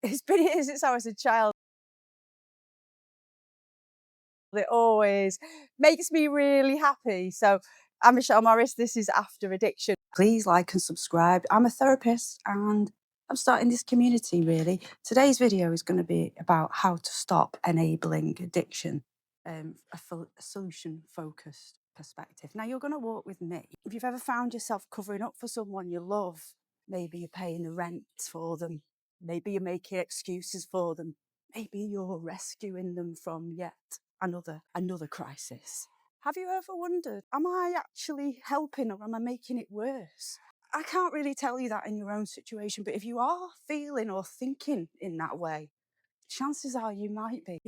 It's been here since I was a child. It always makes me really happy. So I'm Michelle Morris. This is After Addiction. Please like and subscribe. I'm a therapist and I'm starting this community really. Today's video is going to be about how to stop enabling addiction, a solution focused perspective. Now you're going to walk with me. If you've ever found yourself covering up for someone you love, maybe you're paying the rent for them, maybe you're making excuses for them, maybe you're rescuing them from yet another crisis. Have you ever wondered, am I actually helping or am I making it worse? I can't really tell you that in your own situation, but if you are feeling or thinking in that way, chances are you might be,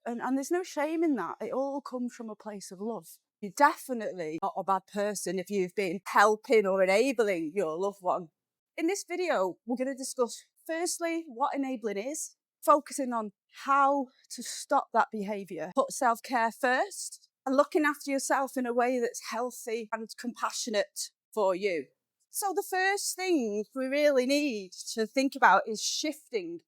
and there's no shame in that. It all comes from a place of love. You're definitely not a bad person if you've been helping or enabling your loved one. In this video, we're going to discuss, firstly, what enabling is, focusing on how to stop that behaviour, put self-care first, and looking after yourself in a way that's healthy and compassionate for you. So the first thing we really need to think about is shifting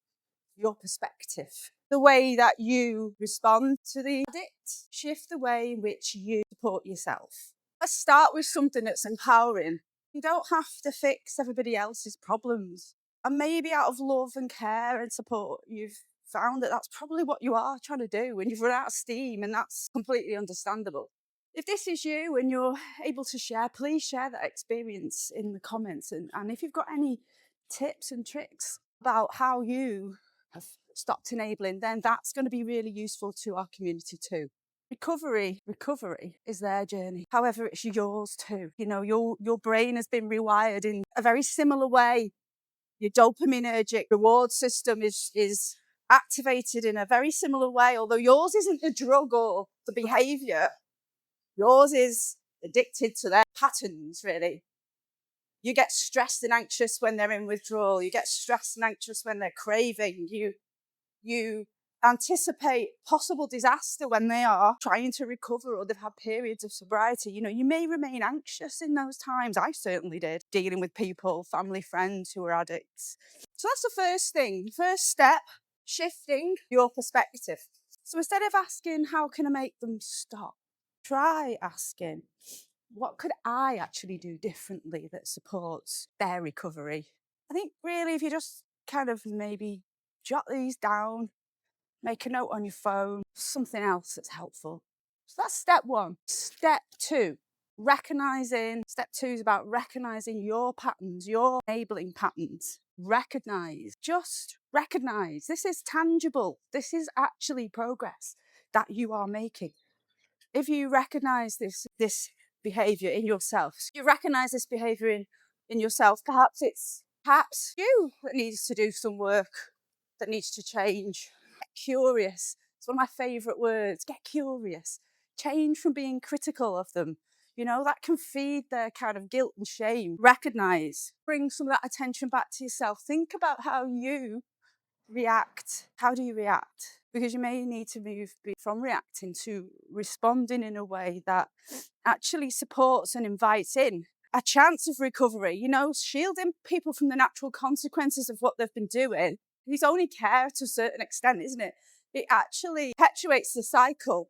your perspective. The way that you respond to the addict, shift the way in which you support yourself. Let's start with something that's empowering. You don't have to fix everybody else's problems. And maybe out of love and care and support, you've found that that's probably what you are trying to do when you've run out of steam, and that's completely understandable. If this is you and you're able to share, please share that experience in the comments. And if you've got any tips and tricks about how you have stopped enabling, then that's going to be really useful to our community too. Recovery is their journey. However, it's yours too. Your brain has been rewired in a very similar way. Your dopaminergic reward system is activated in a very similar way, although yours isn't the drug or the behaviour. Yours is addicted to their patterns, really. You get stressed and anxious when they're in withdrawal. You get stressed and anxious when they're craving. You anticipate possible disaster when they are trying to recover or they've had periods of sobriety. You may remain anxious in those times. I certainly did, dealing with people, family, friends who are addicts. So that's the first thing. First step, shifting your perspective. So instead of asking, how can I make them stop? Try asking, what could I actually do differently that supports their recovery? I think really if you just kind of maybe jot these down, make a note on your phone, something else that's helpful. So that's step one. Step two, step two is about recognizing your patterns, your enabling patterns. Just recognize. This is tangible. This is actually progress that you are making. If you recognize this behavior in yourself, in yourself, perhaps it's you that needs to do some work, that needs to change. Get curious. It's one of my favourite words. Get curious. Change from being critical of them. That can feed their kind of guilt and shame. Recognize. Bring some of that attention back to yourself. Think about how you react. How do you react? Because you may need to move from reacting to responding in a way that actually supports and invites in a chance of recovery. Shielding people from the natural consequences of what they've been doing is only care to a certain extent, isn't it? It actually perpetuates the cycle.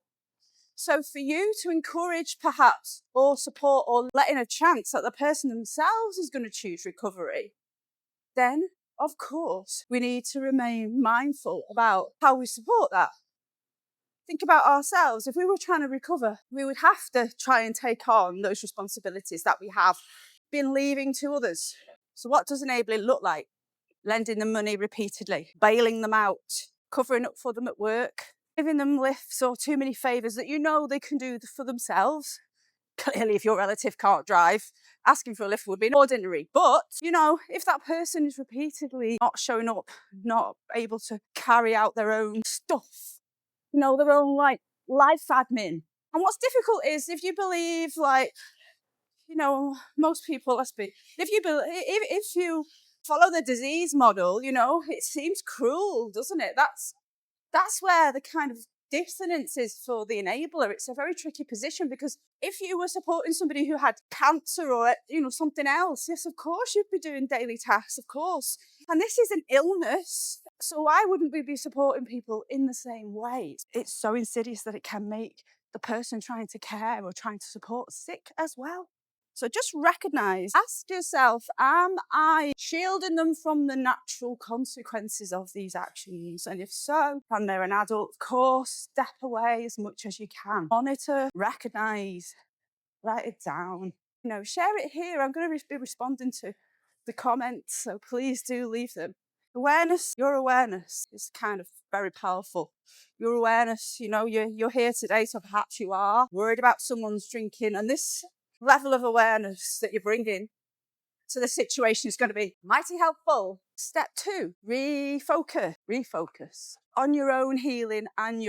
So for you to encourage perhaps or support or letting a chance that the person themselves is going to choose recovery, then of course we need to remain mindful about how we support that. Think about ourselves. If we were trying to recover, we would have to try and take on those responsibilities that we have been leaving to others. So what does enabling look like? Lending them money repeatedly, bailing them out, covering up for them at work, giving them lifts or too many favours that they can do for themselves. Clearly, if your relative can't drive, asking for a lift would be ordinary. But, if that person is repeatedly not showing up, not able to carry out their own stuff, their own life admin. And what's difficult is if you believe most people, if you follow the disease model, it seems cruel, doesn't it? That's where the kind of dissonance is for the enabler. It's a very tricky position because if you were supporting somebody who had cancer or something else, yes, of course you'd be doing daily tasks, of course. And this is an illness. So why wouldn't we be supporting people in the same way? It's so insidious that it can make the person trying to care or trying to support sick as well. So just recognize, ask yourself, am I shielding them from the natural consequences of these actions? And if so, and they're an adult, of course, step away as much as you can. Monitor, recognize, write it down. Share it here. I'm going to be responding to the comments, so please do leave them. Awareness, your awareness is kind of very powerful. Your awareness, you're here today, so perhaps you are worried about someone's drinking, and this level of awareness that you're bringing to the situation is going to be mighty helpful. Step 2, refocus on your own healing and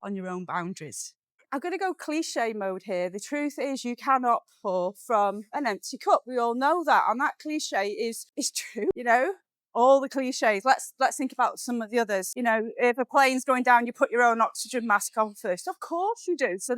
on your own boundaries. I'm going to go cliche mode here. The truth is you cannot pour from an empty cup. We all know that. And that cliche is true, all the cliches. Let's think about some of the others. If a plane's going down, you put your own oxygen mask on first. Of course you do. So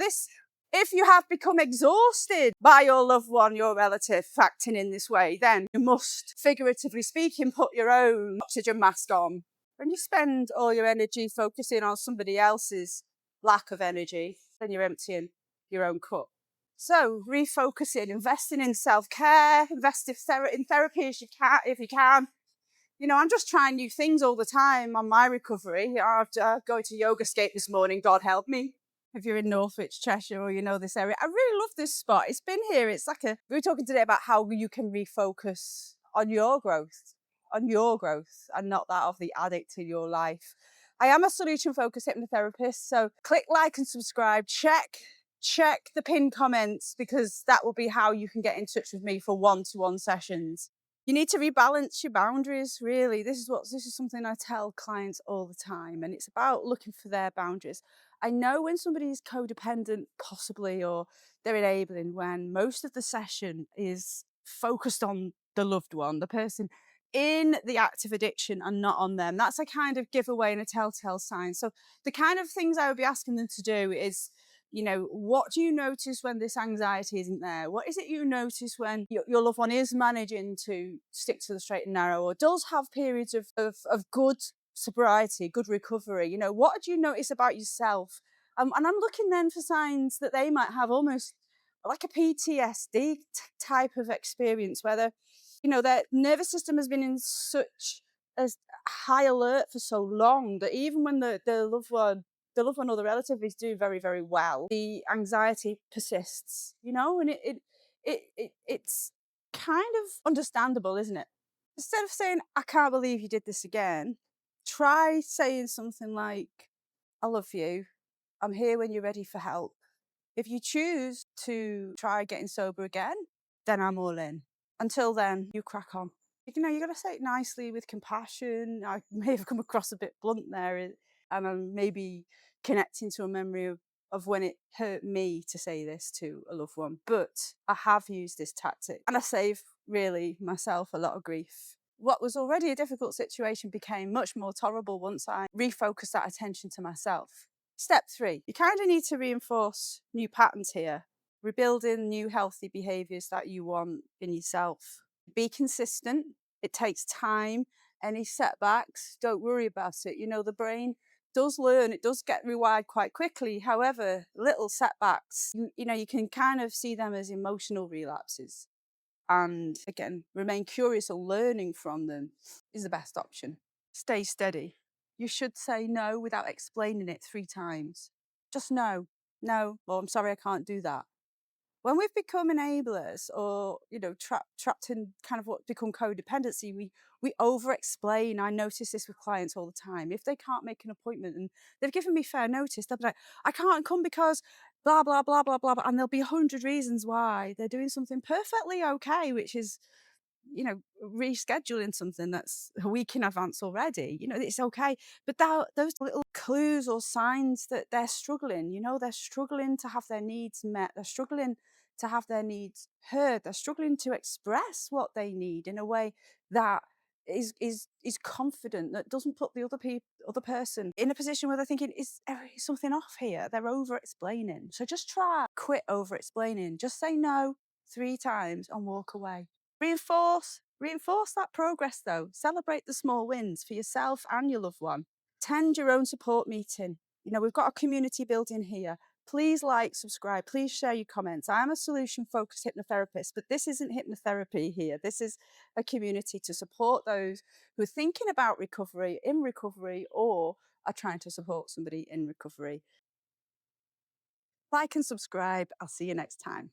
if you have become exhausted by your loved one, your relative, acting in this way, then you must, figuratively speaking, put your own oxygen mask on. When you spend all your energy focusing on somebody else's lack of energy, then you're emptying your own cup. So refocusing, investing in self-care, invest in therapy if you can. I'm just trying new things all the time on my recovery. I've going to Yogascape this morning, God help me. If you're in Northwich, Cheshire, or you know this area, I really love this spot. It's been here. It's like we were talking today about how you can refocus on your growth, and not that of the addict in your life. I am a solution-focused hypnotherapist, so click like and subscribe. Check the pinned comments, because that will be how you can get in touch with me for one-to-one sessions. You need to rebalance your boundaries, really. This is something I tell clients all the time, and it's about looking for their boundaries. I know when somebody is codependent, possibly, or they're enabling, when most of the session is focused on the loved one, the person in the active addiction, and not on them. That's a kind of giveaway and a telltale sign. So the kind of things I would be asking them to do is, what do you notice when this anxiety isn't there? What is it you notice when your loved one is managing to stick to the straight and narrow, or does have periods of good sobriety, good recovery? What do you notice about yourself? And I'm looking then for signs that they might have almost like a PTSD type of experience, where their nervous system has been in such a high alert for so long that even when the loved one or the relative is doing very, very well, the anxiety persists, and it's kind of understandable, isn't it? Instead of saying, I can't believe you did this again, try saying something like, I love you. I'm here when you're ready for help. If you choose to try getting sober again, then I'm all in. Until then, you crack on. You got to say it nicely with compassion. I may have come across a bit blunt there, and I'm maybe connecting to a memory of when it hurt me to say this to a loved one. But I have used this tactic, and I save really myself a lot of grief. What was already a difficult situation became much more tolerable once I refocused that attention to myself. Step 3, you kind of need to reinforce new patterns here, rebuilding new healthy behaviours that you want in yourself. Be consistent. It takes time. Any setbacks, don't worry about it. The brain does learn, it does get rewired quite quickly. However, little setbacks, you can kind of see them as emotional relapses. And again, remain curious and learning from them is the best option. Stay steady. You should say no without explaining it 3 times. Just no. No, well, I'm sorry, I can't do that. When we've become enablers, or trapped in kind of what become codependency, we over-explain. I notice this with clients all the time. If they can't make an appointment and they've given me fair notice, they'll be like, I can't come because blah blah blah blah blah, and there'll be 100 reasons why. They're doing something perfectly okay, which is rescheduling something that's a week in advance already. It's okay. But those little clues or signs that they're struggling, they're struggling to have their needs met. They're struggling to have their needs heard. They're struggling to express what they need in a way that is confident, that doesn't put the other person in a position where they're thinking, is something off here? They're over explaining. So just quit over explaining. Just say no 3 times and walk away. Reinforce, Reinforce that progress though. Celebrate the small wins for yourself and your loved one. Attend your own support meeting. You know, we've got a community building here. Please like, subscribe, please share your comments. I am a solution focused hypnotherapist, but this isn't hypnotherapy here. This is a community to support those who are thinking about recovery, in recovery, or are trying to support somebody in recovery. Like and subscribe. I'll see you next time.